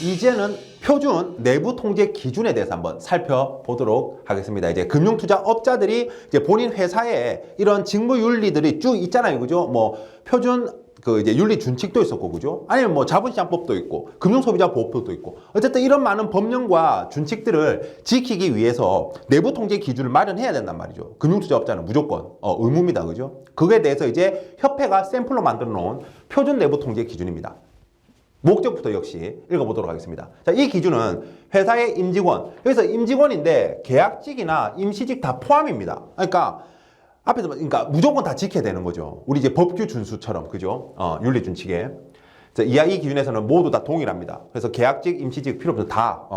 이제는 표준 내부 통제 기준에 대해서 한번 살펴보도록 하겠습니다. 이제 금융투자업자들이 이제 본인 회사에 이런 직무 윤리들이 쭉 있잖아요. 그죠? 뭐 표준 이제 윤리 준칙도 있었고, 그죠? 아니면 뭐 자본시장법도 있고, 금융소비자보호법도 있고, 어쨌든 이런 많은 법령과 준칙들을 지키기 위해서 내부 통제 기준을 마련해야 된단 말이죠. 금융투자업자는 무조건 의무입니다, 그죠? 그거에 대해서 이제 협회가 샘플로 만들어 놓은 표준 내부 통제 기준입니다. 목적부터 역시 읽어보도록 하겠습니다. 자, 이 기준은 회사의 임직원, 여기서 임직원인데 계약직이나 임시직 다 포함입니다. 그러니까 무조건 다 지켜야 되는 거죠. 우리 이제 법규 준수처럼, 그죠? 윤리 준칙에. 이하 이 기준에서는 모두 다 동일합니다. 그래서 계약직, 임시직 필요 없어 다.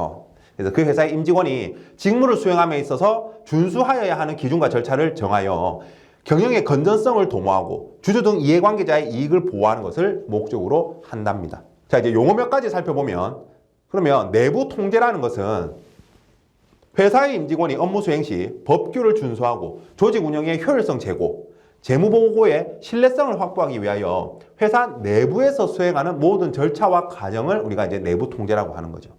그래서 그 회사의 임직원이 직무를 수행함에 있어서 준수하여야 하는 기준과 절차를 정하여 경영의 건전성을 도모하고 주주 등 이해관계자의 이익을 보호하는 것을 목적으로 한답니다. 자, 이제 용어 몇 가지 살펴보면, 그러면 내부 통제라는 것은 회사의 임직원이 업무 수행 시 법규를 준수하고 조직 운영의 효율성 제고, 재무보고의 신뢰성을 확보하기 위하여 회사 내부에서 수행하는 모든 절차와 과정을 우리가 이제 내부 통제라고 하는 거죠.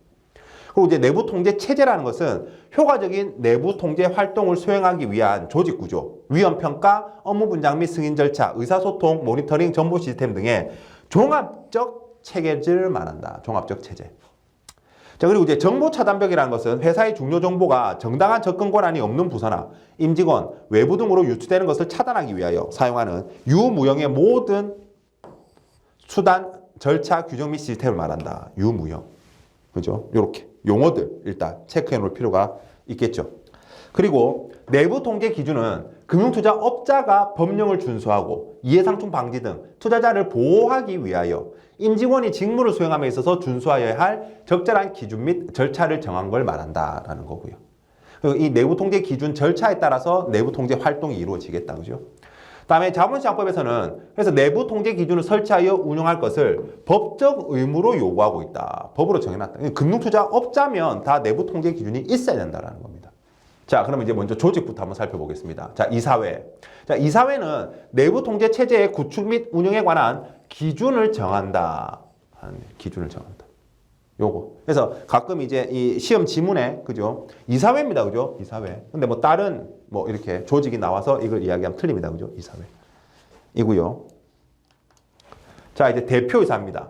그리고 이제 내부 통제 체제라는 것은 효과적인 내부 통제 활동을 수행하기 위한 조직 구조, 위험 평가, 업무 분장 및 승인 절차, 의사소통, 모니터링, 정보 시스템 등의 종합적 체계를 말한다. 종합적 체제. 자, 그리고 이제 정보 차단벽이라는 것은 회사의 중요 정보가 정당한 접근 권한이 없는 부서나 임직원, 외부 등으로 유출되는 것을 차단하기 위하여 사용하는 유무형의 모든 수단, 절차, 규정 및 시스템을 말한다. 유무형. 그죠? 요렇게 용어들 일단 체크해 놓을 필요가 있겠죠. 그리고 내부 통제 기준은 금융투자업자가 법령을 준수하고 이해상충 방지 등 투자자를 보호하기 위하여 임직원이 직무를 수행함에 있어서 준수하여야 할 적절한 기준 및 절차를 정한 걸 말한다라는 거고요. 그리고 이 내부 통제 기준 절차에 따라서 내부 통제 활동이 이루어지겠다, 그죠? 다음에 자본시장법에서는 그래서 내부 통제 기준을 설치하여 운영할 것을 법적 의무로 요구하고 있다. 법으로 정해놨다. 금융투자업자면 다 내부 통제 기준이 있어야 된다는 겁니다. 자, 그러면 이제 먼저 조직부터 한번 살펴보겠습니다. 자, 이사회. 자, 이사회는 내부 통제 체제의 구축 및 운영에 관한 기준을 정한다. 기준을 정한다. 요거. 그래서 가끔 이제 이 시험 지문에, 그죠? 이사회입니다. 그죠? 이사회. 근데 뭐 다른 뭐 이렇게 조직이 나와서 이걸 이야기하면 틀립니다. 그죠? 이사회. 이고요. 자, 이제 대표이사입니다.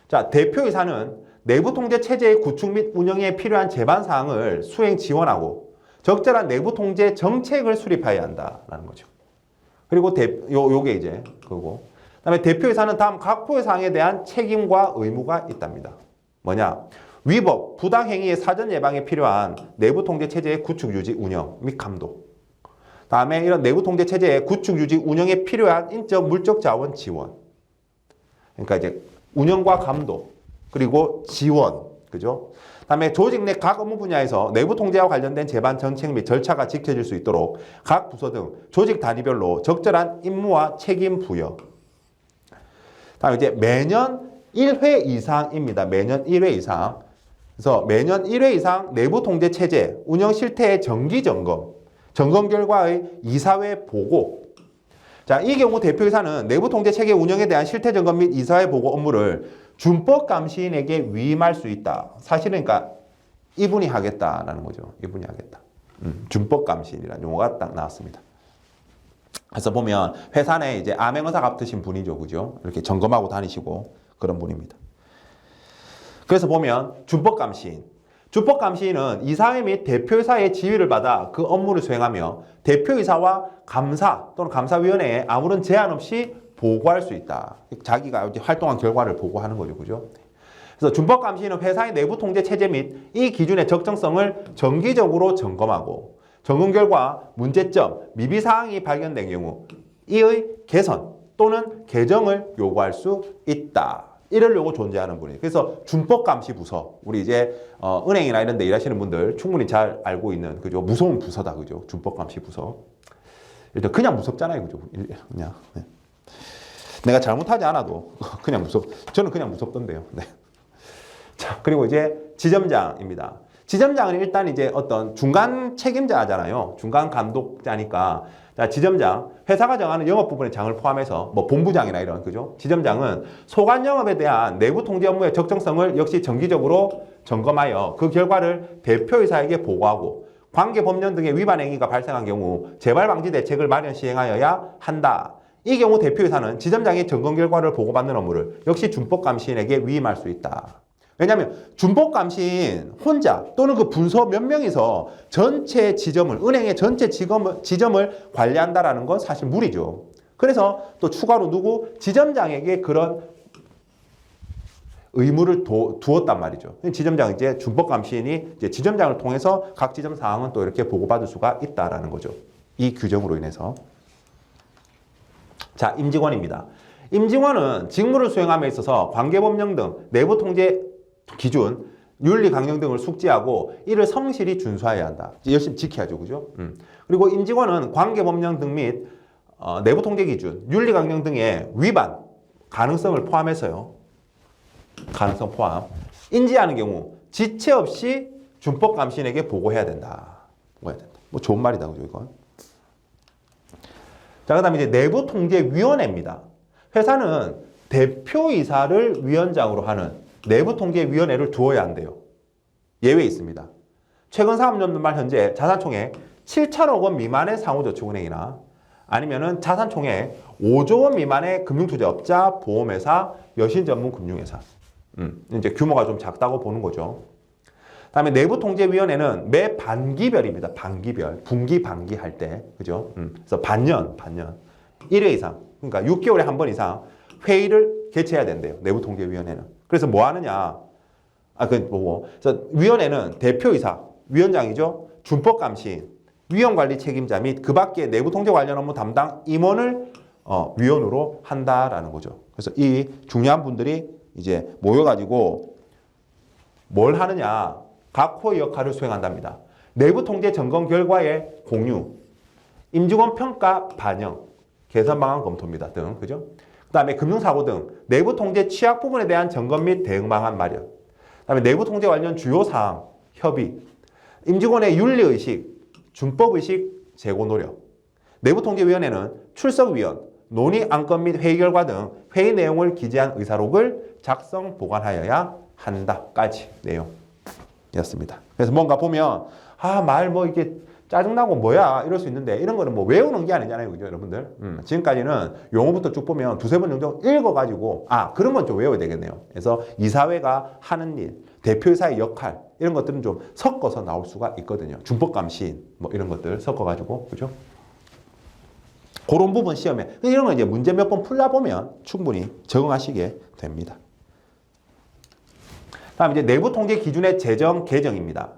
자, 대표이사는 내부 통제 체제의 구축 및 운영에 필요한 제반 사항을 수행 지원하고 적절한 내부 통제 정책을 수립해야 한다라는 거죠. 그리고 요게 이제 그거고. 그다음에 대표이사는 다음 각호의 사항에 대한 책임과 의무가 있답니다. 뭐냐? 위법, 부당행위의 사전 예방에 필요한 내부 통제 체제의 구축, 유지, 운영 및 감독. 다음에 이런 내부 통제 체제의 구축, 유지, 운영에 필요한 인적, 물적 자원 지원. 그러니까 이제 운영과 감독, 그리고 지원, 그죠? 다음에 조직 내 각 업무 분야에서 내부 통제와 관련된 제반 정책 및 절차가 지켜질 수 있도록 각 부서 등 조직 단위별로 적절한 임무와 책임 부여. 다음에 이제 매년 1회 이상입니다. 매년 1회 이상. 그래서 매년 1회 이상 내부 통제 체제, 운영 실태의 정기 점검, 점검 결과의 이사회 보고. 자, 이 경우 대표이사는 내부 통제 체계 운영에 대한 실태 점검 및 이사회 보고 업무를 준법 감시인에게 위임할 수 있다. 사실은 그러니까 이분이 하겠다라는 거죠. 이분이 하겠다. 준법 감시인이라는 용어가 딱 나왔습니다. 그래서 보면 회사 내 이제 암행어사 같으신 분이죠. 그죠? 이렇게 점검하고 다니시고 그런 분입니다. 그래서 보면 준법감시인. 준법감시인은 이사회 및 대표이사의 지휘를 받아 그 업무를 수행하며 대표이사와 감사 또는 감사위원회에 아무런 제한 없이 보고할 수 있다. 자기가 활동한 결과를 보고하는 거죠. 그죠? 그래서 준법감시인은 회사의 내부 통제 체제 및 이 기준의 적정성을 정기적으로 점검하고 점검 결과 문제점, 미비사항이 발견된 경우 이의 개선 또는 개정을 요구할 수 있다. 이러려고 존재하는 분이에요. 그래서 준법감시부서, 우리 이제 은행이나 이런 데 일하시는 분들 충분히 잘 알고 있는, 그죠? 무서운 부서다, 그죠? 준법감시부서. 일단 그냥 무섭잖아요, 그죠? 그냥. 네. 내가 잘못하지 않아도 그냥 저는 그냥 무섭던데요. 네. 자, 그리고 이제 지점장입니다. 지점장은 일단 이제 어떤 중간 책임자잖아요. 중간 감독자니까 자, 지점장. 회사가 정하는 영업 부분의 장을 포함해서 뭐 본부장이나 이런, 그죠? 지점장은 소관 영업에 대한 내부 통제 업무의 적정성을 역시 정기적으로 점검하여 그 결과를 대표이사에게 보고하고 관계 법령 등의 위반 행위가 발생한 경우 재발 방지 대책을 마련 시행하여야 한다. 이 경우 대표이사는 지점장의 점검 결과를 보고받는 업무를 역시 준법감시인에게 위임할 수 있다. 왜냐하면 준법감시인 혼자 또는 그 분서 몇 명이서 전체 지점을, 은행의 전체 지점을 관리한다라는 건 사실 무리죠. 그래서 또 추가로 지점장에게 그런 의무를 두었단 말이죠. 지점장 이제 준법감시인이 이제 지점장을 통해서 각 지점 사항은 또 이렇게 보고받을 수가 있다라는 거죠. 이 규정으로 인해서. 자, 임직원입니다. 임직원은 직무를 수행함에 있어서 관계법령 등 내부 통제 기준, 윤리 강령 등을 숙지하고 이를 성실히 준수해야 한다. 열심히 지켜야죠, 그죠? 그리고 임직원은 관계법령 등 및 내부 통제 기준, 윤리 강령 등의 위반 가능성을 포함해서요. 가능성 포함. 인지하는 경우 지체 없이 준법감시인에게 보고해야 된다. 뭐 좋은 말이다, 그죠, 이건? 자, 그 다음에 이제 내부통제위원회입니다. 회사는 대표이사를 위원장으로 하는 내부통제위원회를 두어야 한대요. 예외 있습니다. 최근 사업연도 말 현재 자산총액 7천억 원 미만의 상호저축은행이나 아니면은 자산총액 5조 원 미만의 금융투자업자, 보험회사, 여신전문금융회사. 이제 규모가 좀 작다고 보는 거죠. 다음에 내부통제위원회는 매 반기별입니다. 반기별. 분기, 반기 할 때. 그죠? 그래서 반년. 1회 이상. 그러니까 6개월에 한 번 이상 회의를 개최해야 된대요. 내부통제위원회는. 그래서 뭐 하느냐. 그래서 위원회는 대표이사, 위원장이죠. 준법감시인, 위원관리 책임자 및 그 밖에 내부통제 관련 업무 담당 임원을 위원으로 한다라는 거죠. 그래서 이 중요한 분들이 이제 모여가지고 뭘 하느냐. 각 호의 역할을 수행한답니다. 내부통제 점검 결과의 공유, 임직원 평가 반영, 개선 방안 검토입니다. 등. 그죠? 그 다음에 금융사고 등 내부통제 취약 부분에 대한 점검 및 대응 방안 마련. 그 다음에 내부통제 관련 주요 사항, 협의, 임직원의 윤리의식, 준법의식 제고 노력. 내부통제위원회는 출석위원, 논의 안건 및 회의 결과 등 회의 내용을 기재한 의사록을 작성 보관하여야 한다까지 내용이었습니다. 그래서 뭔가 보면 말 뭐 이게 짜증나고 뭐야 이럴 수 있는데 이런 거는 뭐 외우는 게 아니잖아요, 그죠, 여러분들? 지금까지는 용어부터 쭉 보면 두세 번 정도 읽어가지고 그런 건 좀 외워야 되겠네요. 그래서 이사회가 하는 일, 대표이사의 역할 이런 것들은 좀 섞어서 나올 수가 있거든요. 준법감시인 뭐 이런 것들 섞어가지고, 그죠? 그런 부분 시험에 이런 거 이제 문제 몇 번 풀다 보면 충분히 적응하시게 됩니다. 다음 이제 내부 통제 기준의 제정 개정입니다.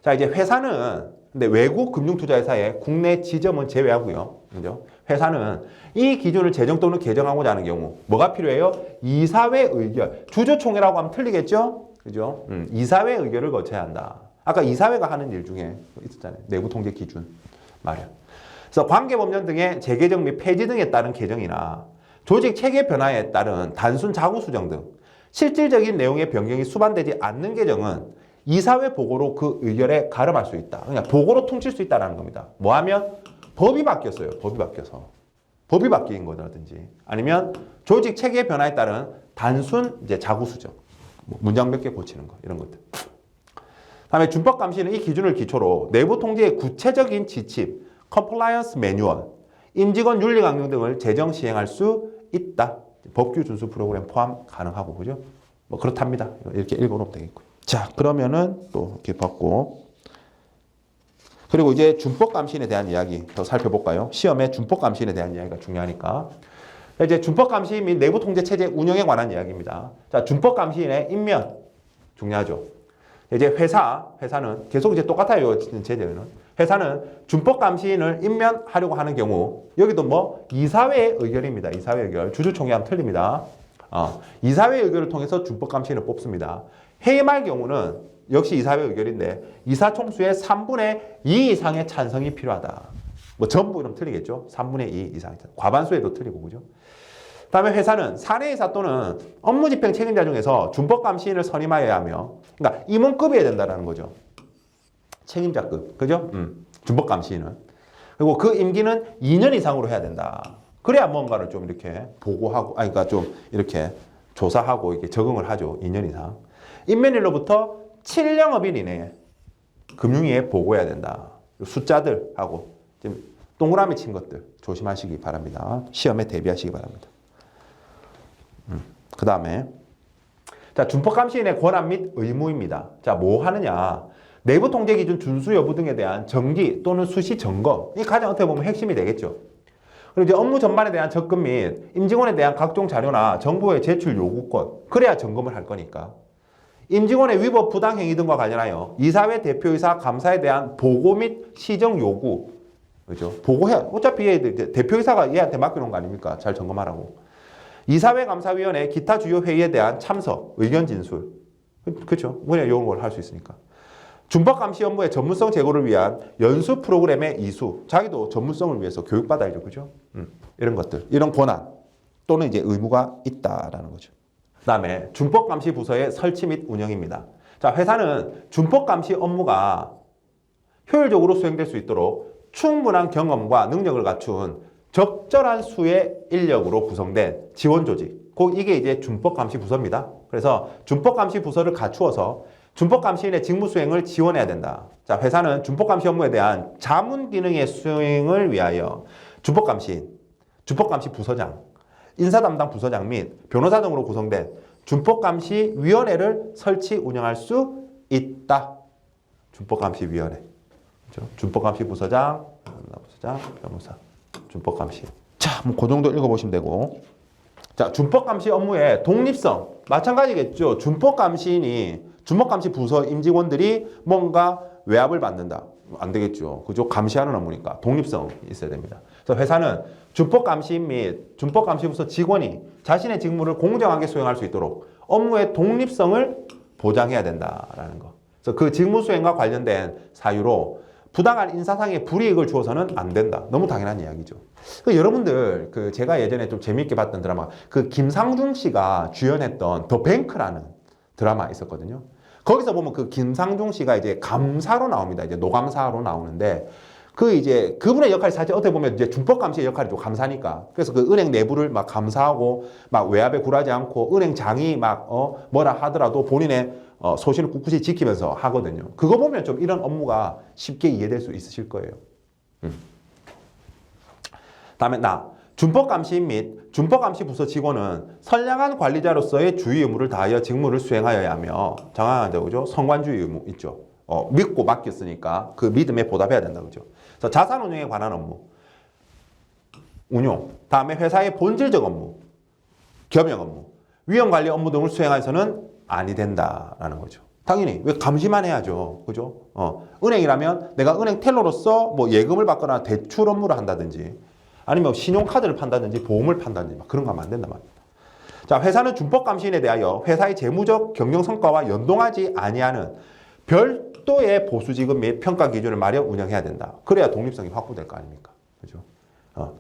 자, 이제 회사는 근데 외국 금융투자회사의 국내 지점은 제외하고요. 그죠? 회사는 이 기준을 제정 또는 개정하고자 하는 경우 뭐가 필요해요? 이사회 의결. 주주총회라고 하면 틀리겠죠? 그죠? 이사회 의결을 거쳐야 한다. 아까 이사회가 하는 일 중에 있었잖아요. 내부 통제 기준 마련. 그래서 관계법령 등의 재개정 및 폐지 등에 따른 개정이나 조직 체계 변화에 따른 단순 자구 수정 등 실질적인 내용의 변경이 수반되지 않는 개정은 이사회 보고로 그 의결에 가름할 수 있다. 그냥 보고로 퉁칠 수 있다는 겁니다. 뭐 하면? 법이 바뀌었어요. 법이 바뀌어서. 법이 바뀐 거라든지 아니면 조직 체계 변화에 따른 단순 이제 자구 수정. 문장 몇 개 고치는 거. 이런 것들. 다음에 준법감시는 이 기준을 기초로 내부 통제의 구체적인 지침, 컴플라이언스 매뉴얼, 임직원 윤리 강령 등을 제정 시행할 수 있다. 법규 준수 프로그램 포함 가능하고, 그죠? 뭐 그렇답니다. 이렇게 읽어놓으면 되겠고요. 자, 그러면은 또 이렇게 봤고. 그리고 이제 준법감시인에 대한 이야기 더 살펴볼까요? 시험에 준법감시인에 대한 이야기가 중요하니까. 이제 준법감시인 및 내부통제체제 운영에 관한 이야기입니다. 자, 준법감시인의 임면. 중요하죠. 이제 회사는 계속 이제 똑같아요. 제도는. 회사는 준법감시인을 임면하려고 하는 경우, 여기도 뭐 이사회의 의결입니다. 이사회 의결. 주주총회하면 틀립니다. 이사회 의결을 통해서 준법감시인을 뽑습니다. 회의 말 경우는 역시 이사회 의결인데 이사총수의 3분의 2 이상의 찬성이 필요하다. 뭐 전부 이러면 틀리겠죠. 3분의 2 이상. 과반수에도 틀리고, 그죠? 다음에 회사는 사내이사 또는 업무집행 책임자 중에서 준법감시인을 선임하여야 하며, 그러니까 임원급이어야 된다는 거죠. 책임자급, 그죠? 준법감시인은. 그리고 그 임기는 2년 이상으로 해야 된다. 그래야 뭔가를 좀 이렇게 보고하고, 아니, 그러니까 좀 이렇게 조사하고 이렇게 적응을 하죠. 2년 이상. 임면일로부터 7영업일 이내에 금융위에 보고해야 된다. 숫자들하고 지금 동그라미 친 것들 조심하시기 바랍니다. 시험에 대비하시기 바랍니다. 그 다음에 자, 준법감시인의 권한 및 의무입니다. 자, 뭐 하느냐? 내부 통제 기준 준수 여부 등에 대한 정기 또는 수시 점검. 이 가장 어떻게 보면 핵심이 되겠죠. 그리고 이제 업무 전반에 대한 접근 및 임직원에 대한 각종 자료나 정보의 제출 요구권. 그래야 점검을 할 거니까. 임직원의 위법 부당 행위 등과 관련하여 이사회 대표이사 감사에 대한 보고 및 시정 요구. 그죠? 보고해. 어차피 얘 대표이사가 얘한테 맡겨놓은 거 아닙니까? 잘 점검하라고. 이사회 감사위원회 기타 주요 회의에 대한 참석, 의견 진술. 그렇죠? 그냥 이런 걸 할 수 있으니까. 준법 감시 업무의 전문성 제고를 위한 연수 프로그램의 이수. 자기도 전문성을 위해서 교육받아야죠. 그죠? 이런 것들. 이런 권한 또는 이제 의무가 있다라는 거죠. 그다음에 준법 감시 부서의 설치 및 운영입니다. 자, 회사는 준법 감시 업무가 효율적으로 수행될 수 있도록 충분한 경험과 능력을 갖춘 적절한 수의 인력으로 구성된 지원 조직. 이게 이제 준법감시 부서입니다. 그래서 준법감시 부서를 갖추어서 준법감시인의 직무 수행을 지원해야 된다. 자, 회사는 준법감시 업무에 대한 자문 기능의 수행을 위하여 준법감시인, 준법감시 부서장, 인사담당 부서장 및 변호사 등으로 구성된 준법감시위원회를 설치 운영할 수 있다. 준법감시위원회. 그렇죠? 준법감시 부서장, 변호사. 준법감시. 자, 뭐 그 정도 읽어보시면 되고. 자, 준법감시 업무의 독립성. 마찬가지겠죠. 준법감시인이, 준법감시 부서 임직원들이 뭔가 외압을 받는다. 안 되겠죠. 그죠? 감시하는 업무니까 독립성이 있어야 됩니다. 그래서 회사는 준법감시인 및 준법감시부서 직원이 자신의 직무를 공정하게 수행할 수 있도록 업무의 독립성을 보장해야 된다라는 거. 그래서 그 직무 수행과 관련된 사유로 부당한 인사상의 불이익을 주어서는 안 된다. 너무 당연한 이야기죠. 여러분들 제가 예전에 좀 재미있게 봤던 드라마 김상중 씨가 주연했던 더 뱅크라는 드라마 있었거든요. 거기서 보면 김상중 씨가 이제 감사로 나옵니다. 이제 노감사로 나오는데 그분의 역할이 사실 어떻게 보면 이제 준법감시의 역할이 좀 감사니까. 그래서 은행 내부를 막 감사하고 막 외압에 굴하지 않고 은행장이 막 뭐라 하더라도 본인의 소신을 꿋꿋이 지키면서 하거든요. 그거 보면 좀 이런 업무가 쉽게 이해될 수 있으실 거예요. 다음에 준법감시인 및 준법감시 부서 직원은 선량한 관리자로서의 주의 의무를 다하여 직무를 수행하여야 하며 정확한 그죠? 성관주의 의무 있죠. 믿고 맡겼으니까 그 믿음에 보답해야 된다. 그죠? 그래서 자산 운용에 관한 업무, 운용, 다음에 회사의 본질적 업무, 겸용 업무, 위험 관리 업무 등을 수행해서는 아니 된다라는 거죠. 당연히 왜 감시만 해야죠. 그죠? 은행이라면 내가 은행 텔러로서 뭐 예금을 받거나 대출 업무를 한다든지 아니면 신용카드를 판다든지 보험을 판다든지 막 그런 거 하면 안 된단 말입니다. 자, 회사는 준법감시인에 대하여 회사의 재무적 경영 성과와 연동하지 아니하는 별도의 보수지급 및 평가 기준을 마련 운영해야 된다. 그래야 독립성이 확보될 거 아닙니까? 그죠?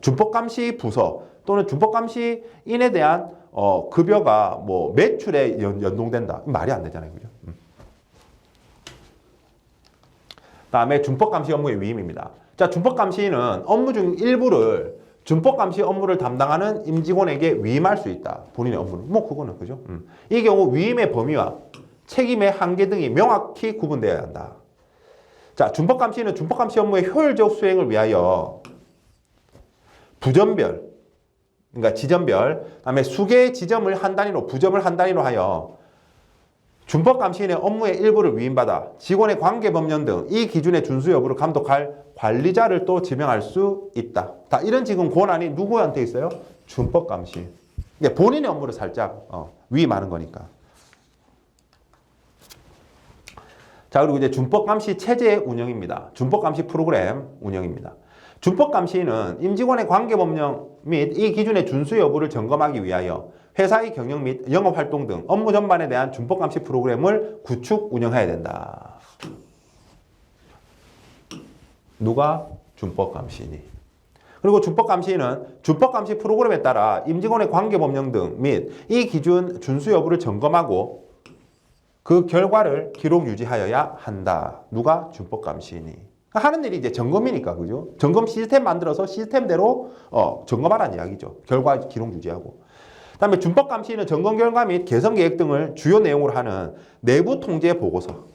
준법감시 부서 또는 준법감시인에 대한 급여가 뭐 매출에 연동된다. 말이 안 되잖아요. 그죠? 다음에 준법감시 업무의 위임입니다. 자, 준법감시인은 업무 중 일부를 준법감시 업무를 담당하는 임직원에게 위임할 수 있다. 본인의 업무를. 뭐 그거는 그죠? 이 경우 위임의 범위와 책임의 한계 등이 명확히 구분되어야 한다. 자, 준법감시인은 준법감시 업무의 효율적 수행을 위하여 부점별, 그러니까 지점별, 그다음에 수개 지점을 한 단위로, 부점을 한 단위로 하여 준법감시인의 업무의 일부를 위임받아 직원의 관계법령 등 이 기준의 준수 여부를 감독할 관리자를 또 지명할 수 있다. 다 이런 지금 권한이 누구한테 있어요? 준법감시인. 그러니까 본인의 업무를 살짝 위임하는 거니까. 자, 그리고 이제 준법감시 체제의 운영입니다. 준법감시 프로그램 운영입니다. 준법감시인은 임직원의 관계법령 및 이 기준의 준수 여부를 점검하기 위하여 회사의 경영 및 영업활동 등 업무 전반에 대한 준법감시 프로그램을 구축 운영해야 된다. 누가? 준법감시인이. 그리고 준법감시인은 준법감시 프로그램에 따라 임직원의 관계법령 등 및 이 기준 준수 여부를 점검하고 그 결과를 기록 유지하여야 한다. 누가? 준법감시인이. 하는 일이 이제 점검이니까, 그죠? 점검 시스템 만들어서 시스템대로 점검하라는 이야기죠. 결과 기록 유지하고. 그다음에 준법 감시는 점검 결과 및 개선 계획 등을 주요 내용으로 하는 내부 통제 보고서.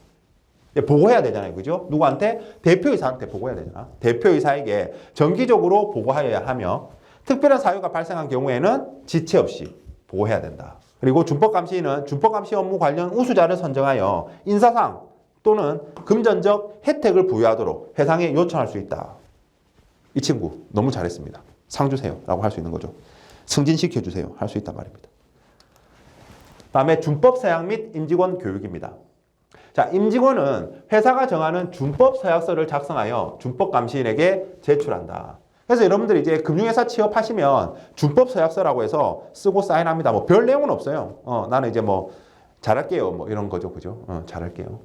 보고해야 되잖아요, 그죠? 누구한테? 대표이사한테 보고해야 되잖아. 대표이사에게 정기적으로 보고하여야 하며 특별한 사유가 발생한 경우에는 지체 없이 보고해야 된다. 그리고 준법 감시는 준법 감시 업무 관련 우수자를 선정하여 인사상 또는 금전적 혜택을 부여하도록 회사에 요청할 수 있다. 이 친구 너무 잘했습니다. 상 주세요 라고 할 수 있는 거죠. 승진시켜 주세요 할 수 있단 말입니다. 다음에 준법 서약 및 임직원 교육입니다. 자, 임직원은 회사가 정하는 준법 서약서를 작성하여 준법 감시인에게 제출한다. 그래서 여러분들이 이제 금융회사 취업하시면 준법 서약서라고 해서 쓰고 사인합니다. 뭐 별 내용은 없어요. 나는 이제 뭐 잘할게요 뭐 이런 거죠, 그죠? 잘할게요.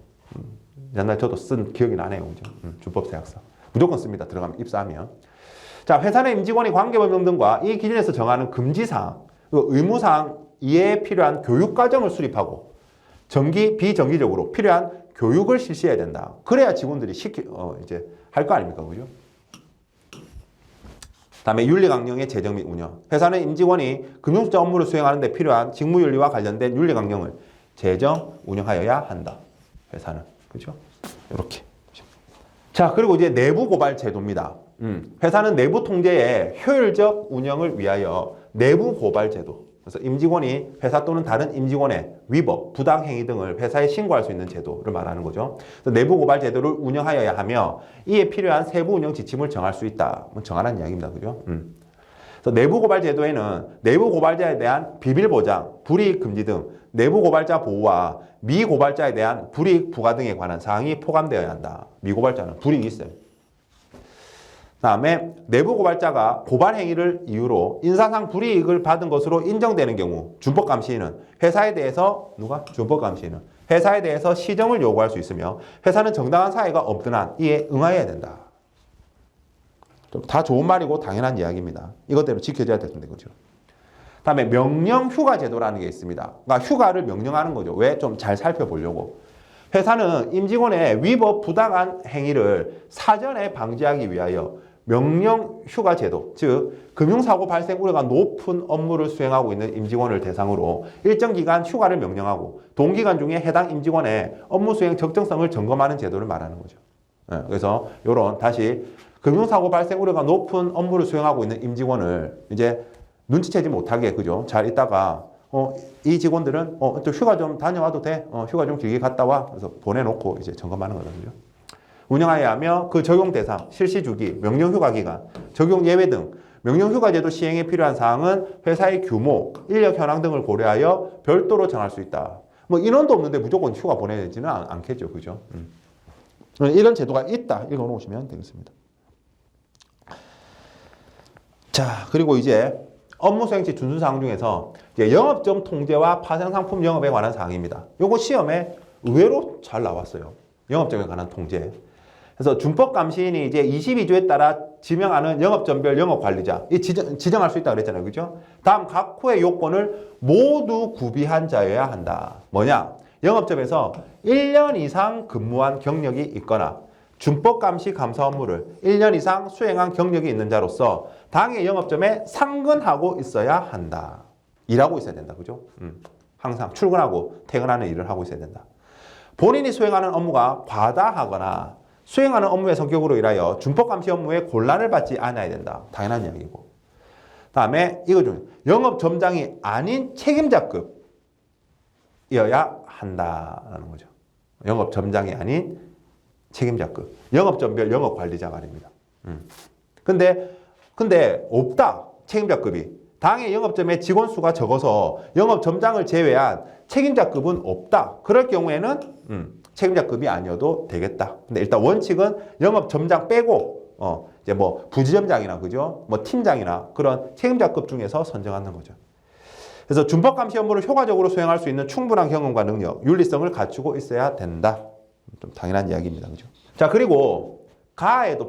옛날 저도 쓴 기억이 나네요, 그죠? 준법 서약서 무조건 씁니다. 들어가면 입사하면. 자, 회사 내 임직원이 관계법령 등과 이 기준에서 정하는 금지사항, 의무사항 이해에 필요한 교육과정을 수립하고 정기, 비정기적으로 필요한 교육을 실시해야 된다. 그래야 직원들이 이제 할 거 아닙니까, 그죠? 다음에 윤리강령의 제정 및 운영. 회사는 임직원이 금융투자 업무를 수행하는 데 필요한 직무윤리와 관련된 윤리강령을 제정, 운영하여야 한다. 회사는. 그죠? 이렇게. 자, 그리고 이제 내부 고발 제도입니다. 회사는 내부 통제의 효율적 운영을 위하여 내부 고발 제도. 그래서 임직원이 회사 또는 다른 임직원의 위법, 부당 행위 등을 회사에 신고할 수 있는 제도를 말하는 거죠. 그래서 내부 고발 제도를 운영하여야 하며 이에 필요한 세부 운영 지침을 정할 수 있다. 정하라는 이야기입니다. 그죠? 그래서 내부 고발 제도에는 내부 고발자에 대한 비밀 보장, 불이익 금지 등 내부 고발자 보호와 미고발자에 대한 불이익 부과 등에 관한 사항이 포함되어야 한다. 미고발자는 불이익이 있어요. 다음에 내부 고발자가 고발 행위를 이유로 인사상 불이익을 받은 것으로 인정되는 경우 준법 감시인은 회사에 대해서 준법 감시인은 회사에 대해서 시정을 요구할 수 있으며 회사는 정당한 사유가 없든 한 이에 응하여야 된다. 다 좋은 말이고 당연한 이야기입니다. 이것대로 지켜져야 되는데, 그죠? 다음에 명령 휴가 제도라는 게 있습니다. 그러니까 휴가를 명령하는 거죠. 왜? 좀 잘 살펴보려고. 회사는 임직원의 위법 부당한 행위를 사전에 방지하기 위하여 명령 휴가 제도, 즉 금융사고 발생 우려가 높은 업무를 수행하고 있는 임직원을 대상으로 일정 기간 휴가를 명령하고 동기간 중에 해당 임직원의 업무 수행 적정성을 점검하는 제도를 말하는 거죠. 그래서 이런 다시 금융사고 발생 우려가 높은 업무를 수행하고 있는 임직원을 이제 눈치채지 못하게, 그죠? 잘 있다가 이 직원들은 또 휴가 좀 다녀와도 돼. 휴가 좀 길게 갔다 와. 그래서 보내놓고 이제 점검하는 거거든요. 운영하여야 하며 그 적용 대상, 실시 주기, 명령 휴가 기간, 적용 예외 등 명령 휴가 제도 시행에 필요한 사항은 회사의 규모, 인력 현황 등을 고려하여 별도로 정할 수 있다. 뭐 인원도 없는데 무조건 휴가 보내지는 않겠죠, 그죠? 이런 제도가 있다. 읽어놓으시면 되겠습니다. 자, 그리고 이제 업무 수행 시 준수 사항 중에서 이제 영업점 통제와 파생상품 영업에 관한 사항입니다. 요거 시험에 의외로 잘 나왔어요. 영업점에 관한 통제. 그래서 준법 감시인이 이제 22조에 따라 지명하는 영업점별 영업관리자, 이 지정할 수 있다 그랬잖아요, 그죠? 다음 각 호의 요건을 모두 구비한 자여야 한다. 뭐냐? 영업점에서 1년 이상 근무한 경력이 있거나 준법 감시 감사 업무를 1년 이상 수행한 경력이 있는 자로서 당의 영업점에 상근하고 있어야 한다. 일하고 있어야 된다, 그죠? 항상 출근하고 퇴근하는 일을 하고 있어야 된다. 본인이 수행하는 업무가 과다하거나 수행하는 업무의 성격으로 인하여 준법 감시 업무에 곤란을 받지 않아야 된다. 당연한 이야기고. 다음에 이거 좀 영업점장이 아닌 책임자급이어야 한다라는 거죠. 영업점장이 아닌 책임자급. 영업점별 영업관리자 말입니다. 근데 없다. 책임자급이. 당의 영업점의 직원 수가 적어서 영업점장을 제외한 책임자급은 없다. 그럴 경우에는 책임자급이 아니어도 되겠다. 근데 일단 원칙은 영업점장 빼고 이제 뭐 부지점장이나, 그죠? 뭐 팀장이나 그런 책임자급 중에서 선정하는 거죠. 그래서 준법 감시 업무를 효과적으로 수행할 수 있는 충분한 경험과 능력, 윤리성을 갖추고 있어야 된다. 좀 당연한 이야기입니다, 그죠? 자, 그리고 가에도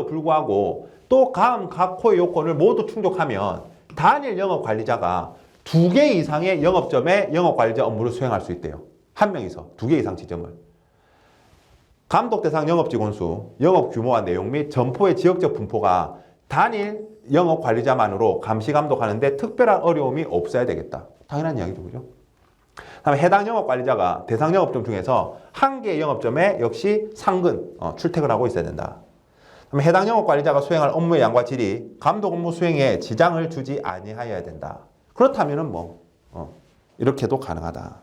불구하고 또 다음 각 호의 요건을 모두 충족하면 단일 영업관리자가 2개 이상의 영업점의 영업관리자 업무를 수행할 수 있대요. 한 명이서 2개 이상 지점을. 감독 대상 영업 직원 수, 영업 규모와 내용 및 점포의 지역적 분포가 단일 영업 관리자만으로 감시 감독하는데 특별한 어려움이 없어야 되겠다. 당연한 이야기죠, 그죠? 다음에 해당 영업 관리자가 대상 영업점 중에서 한 개의 영업점에 역시 상근, 출퇴근하고 있어야 된다. 다음에 해당 영업 관리자가 수행할 업무의 양과 질이 감독 업무 수행에 지장을 주지 아니하여야 된다. 그렇다면은 이렇게도 가능하다.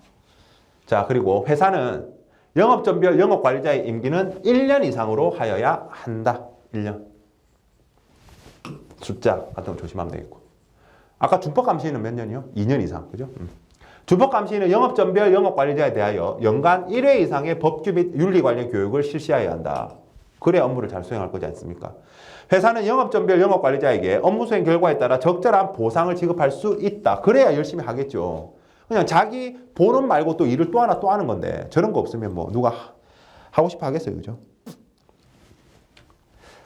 자, 그리고 회사는 영업점별 영업 관리자의 임기는 1년 이상으로 하여야 한다. 1년. 숫자 같은 거 조심하면 되겠고. 아까 준법 감시인은 몇 년이요? 2년 이상. 그죠? 준법 감시인은 영업점별 영업 관리자에 대하여 연간 1회 이상의 법규 및 윤리 관련 교육을 실시해야 한다. 그래야 업무를 잘 수행할 거지 않습니까? 회사는 영업점별 영업 관리자에게 업무 수행 결과에 따라 적절한 보상을 지급할 수 있다. 그래야 열심히 하겠죠. 그냥 자기 본업 말고 또 일을 또 하는 건데 저런 거 없으면 누가 하고 싶어 하겠어요. 그죠?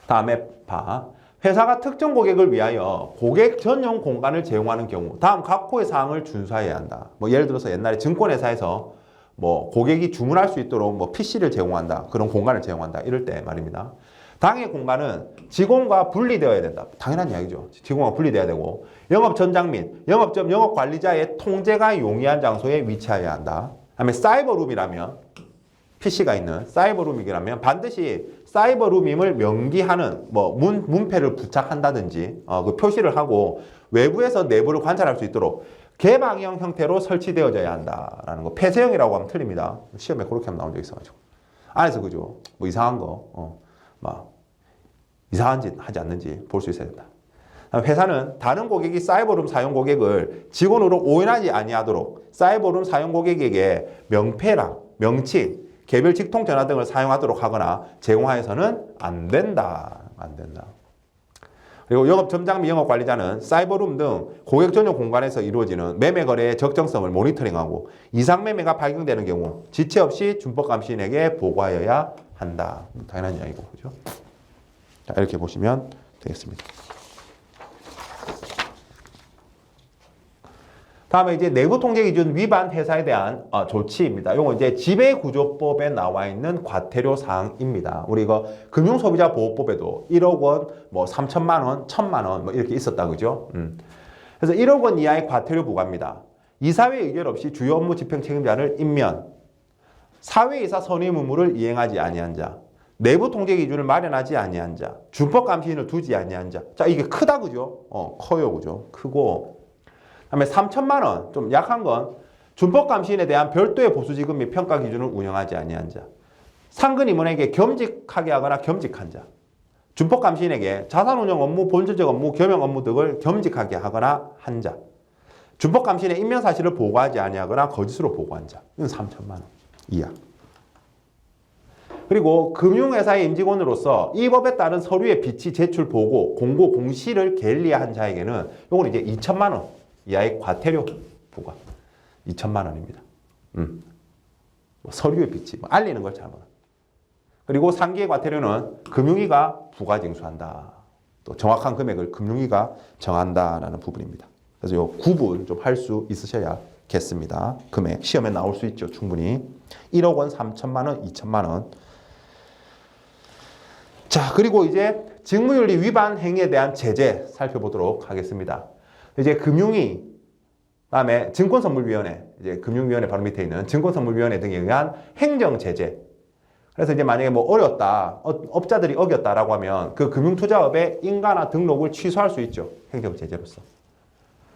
다음에 봐. 회사가 특정 고객을 위하여 고객 전용 공간을 제공하는 경우 다음 각호의 사항을 준수해야 한다. 예를 들어서 옛날에 증권회사에서 고객이 주문할 수 있도록 PC를 제공한다. 그런 공간을 제공한다. 이럴 때 말입니다. 당의 공간은 직원과 분리되어야 된다. 당연한 이야기죠. 직원과 분리되어야 되고 영업 전장 및 영업점 영업 관리자의 통제가 용이한 장소에 위치해야 한다. 그다음에 사이버룸이라면 PC가 있는 사이버룸이라면 반드시 사이버룸임을 명기하는 문패를 부착한다든지 그 표시를 하고 외부에서 내부를 관찰할 수 있도록 개방형 형태로 설치되어져야 한다라는 거. 폐쇄형이라고 하면 틀립니다. 시험에 그렇게 하면 나온 적 있어가지고 안에서 그죠? 이상한 거 이상한 짓 하지 않는지 볼 수 있어야 된다. 회사는 다른 고객이 사이버룸 사용 고객을 직원으로 오인하지 아니하도록 사이버룸 사용 고객에게 명패랑 명칭, 개별 직통 전화 등을 사용하도록 하거나 제공하여서는 안 된다. 안 된다. 그리고 영업 점장 및 영업 관리자는 사이버룸 등 고객 전용 공간에서 이루어지는 매매 거래의 적정성을 모니터링하고 이상 매매가 발견되는 경우 지체 없이 준법 감시인에게 보고하여야 한다. 당연한 이야기고, 그죠? 자, 이렇게 보시면 되겠습니다. 다음에 이제 내부 통제 기준 위반 회사에 대한 조치입니다. 이거 이제 지배구조법에 나와 있는 과태료 사항입니다. 우리 이거 금융소비자보호법에도 1억 원, 3천만 원, 1천만 원 이렇게 있었다, 그죠? 그래서 1억 원 이하의 과태료 부과입니다. 이사회 의결 없이 주요 업무 집행 책임자를 임면, 사회이사 선임 의무를 이행하지 아니한 자, 내부 통제 기준을 마련하지 아니한 자, 준법 감시인을 두지 아니한 자. 자, 이게 크다, 그죠? 커요, 그죠? 크고. 그다음에 3천만 원, 좀 약한 건 준법 감시인에 대한 별도의 보수지급 및 평가 기준을 운영하지 아니한 자, 상근 임원에게 겸직하게 하거나 겸직한 자, 준법 감시인에게 자산운용 업무, 본질적 업무, 겸용 업무 등을 겸직하게 하거나 한 자, 준법 감시인의 임명 사실을 보고하지 아니하거나 거짓으로 보고한 자, 이건 3천만 원 이하. 그리고 금융회사의 임직원으로서 이 법에 따른 서류의 비치 제출 보고, 공고, 공시를 게을리한 자에게는 이건 이제 2천만 원 이하의 과태료 부과. 2천만 원입니다. 서류의 비치, 알리는 걸 잘못. 그리고 상기의 과태료는 금융위가 부과 징수한다. 또 정확한 금액을 금융위가 정한다라는 부분입니다. 그래서 요 구분 좀 할 수 있으셔야겠습니다. 금액 시험에 나올 수 있죠, 충분히. 1억 원, 3천만 원, 2천만 원. 자, 그리고 이제 직무윤리 위반 행위에 대한 제재 살펴보도록 하겠습니다. 이제 금융위, 그다음에 증권선물위원회, 이제 금융위원회 바로 밑에 있는 증권선물위원회 등에 의한 행정제재. 그래서 이제 만약에 어렵다, 업자들이 어겼다라고 하면 그 금융투자업의 인가나 등록을 취소할 수 있죠. 행정제재로서.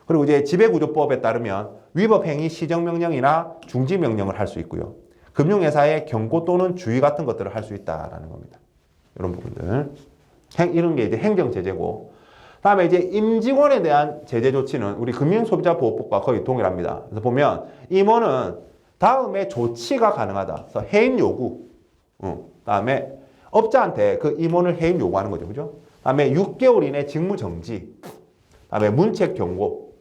그리고 이제 지배구조법에 따르면 위법행위 시정명령이나 중지명령을 할 수 있고요. 금융회사의 경고 또는 주의 같은 것들을 할 수 있다라는 겁니다. 이런 부분들. 이런 게 이제 행정제재고. 다음에 이제 임직원에 대한 제재 조치는 우리 금융소비자보호법과 거의 동일합니다. 그래서 보면 임원은 다음에 조치가 가능하다. 그래서 해임 요구. 다음에 업자한테 그 임원을 해임 요구하는 거죠. 그죠? 다음에 6개월 이내 직무 정지. 다음에 문책 경고.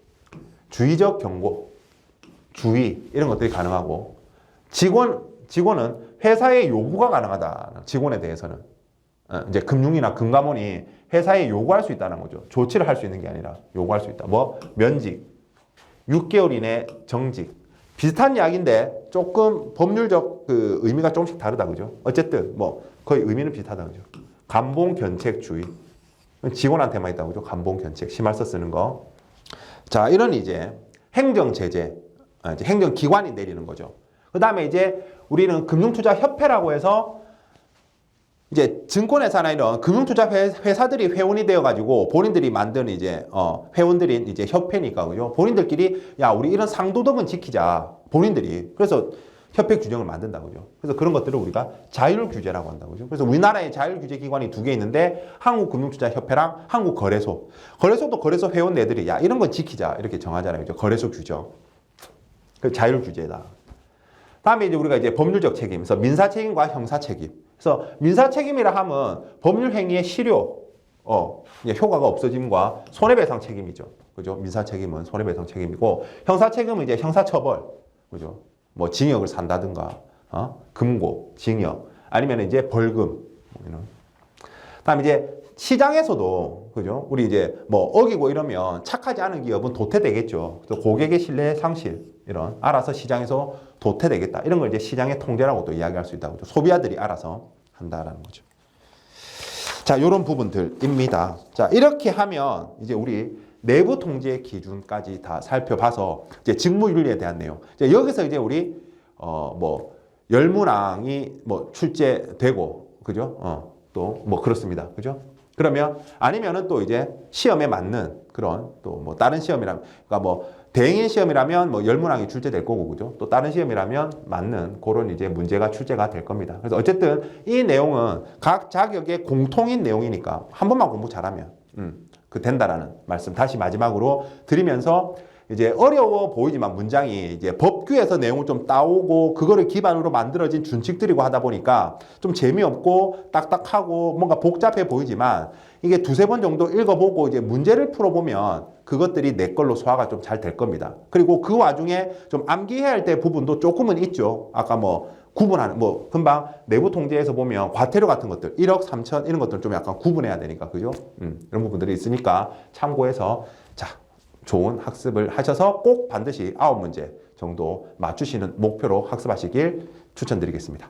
주의적 경고. 주의. 이런 것들이 가능하고. 직원은 회사의 요구가 가능하다. 직원에 대해서는. 이제 금융이나 금감원이 회사에 요구할 수 있다는 거죠. 조치를 할 수 있는 게 아니라 요구할 수 있다. 면직, 6개월 이내 정직, 비슷한 이야기인데 조금 법률적 그 의미가 조금씩 다르다 그죠? 어쨌든 뭐 거의 의미는 비슷하다 그죠? 감봉견책주의. 직원한테만 있다고 그죠? 감봉견책 심할서 쓰는 거. 자, 이런 이제 행정제재, 이제 행정기관이 내리는 거죠. 그 다음에 이제 우리는 금융투자협회라고 해서 이제 증권회사나 이런 금융투자 회사들이 회원이 되어가지고 본인들이 만든 이제 회원들인 이제 협회니까 그죠? 본인들끼리 야 우리 이런 상도덕은 지키자 본인들이 그래서 협회 규정을 만든다 그죠? 그래서 그런 것들을 우리가 자율규제라고 한다 그죠? 그래서 우리나라에 자율규제 기관이 두 개 있는데 한국금융투자협회랑 한국거래소. 거래소도 거래소 회원네들이 야 이런 건 지키자 이렇게 정하잖아요 그죠? 거래소 규정. 그 자율규제다. 다음에 이제 우리가 이제 법률적 책임, 그래서 민사 책임과 형사 책임. 그래서 민사 책임이라 하면 법률 행위의 실효, 효과가 없어짐과 손해배상 책임이죠. 그죠? 민사 책임은 손해배상 책임이고, 형사 책임은 이제 형사처벌, 그죠? 뭐 징역을 산다든가, 금고, 징역, 아니면 이제 벌금, 이런. 다음에 이제 시장에서도, 그죠? 우리 이제 뭐 어기고 이러면 착하지 않은 기업은 도태되겠죠. 그래서 고객의 신뢰 상실, 이런 알아서 시장에서 도태되겠다. 이런 걸 이제 시장의 통제라고 또 이야기할 수 있다고. 소비자들이 알아서 한다라는 거죠. 자, 이런 부분들입니다. 자, 이렇게 하면 이제 우리 내부 통제 기준까지 다 살펴봐서 이제 직무윤리에 대한 내용. 이제 여기서 이제 우리 뭐 열문항이 뭐 출제되고, 그죠? 또 뭐 그렇습니다. 그죠? 그러면 아니면은 또 이제 시험에 맞는 그런 또 뭐 다른 시험이라면 그러니까 뭐 대행인 시험이라면 뭐 열문항이 출제될 거고 그죠? 또 다른 시험이라면 맞는 그런 이제 문제가 출제가 될 겁니다. 그래서 어쨌든 이 내용은 각 자격의 공통인 내용이니까 한 번만 공부 잘하면 그 된다라는 말씀 다시 마지막으로 드리면서 이제 어려워 보이지만 문장이 이제 법규에서 내용을 좀 따오고 그거를 기반으로 만들어진 준칙들이고 하다 보니까 좀 재미없고 딱딱하고 뭔가 복잡해 보이지만 이게 두세 번 정도 읽어보고 이제 문제를 풀어보면 그것들이 내 걸로 소화가 좀 잘 될 겁니다. 그리고 그 와중에 좀 암기해야 할 때 부분도 조금은 있죠. 아까 뭐 구분하는 뭐 금방 내부 통제에서 보면 과태료 같은 것들 1억 3천 이런 것들 좀 약간 구분해야 되니까 그죠? 이런 부분들이 있으니까 참고해서 자 좋은 학습을 하셔서 꼭 반드시 9문제 정도 맞추시는 목표로 학습하시길 추천드리겠습니다.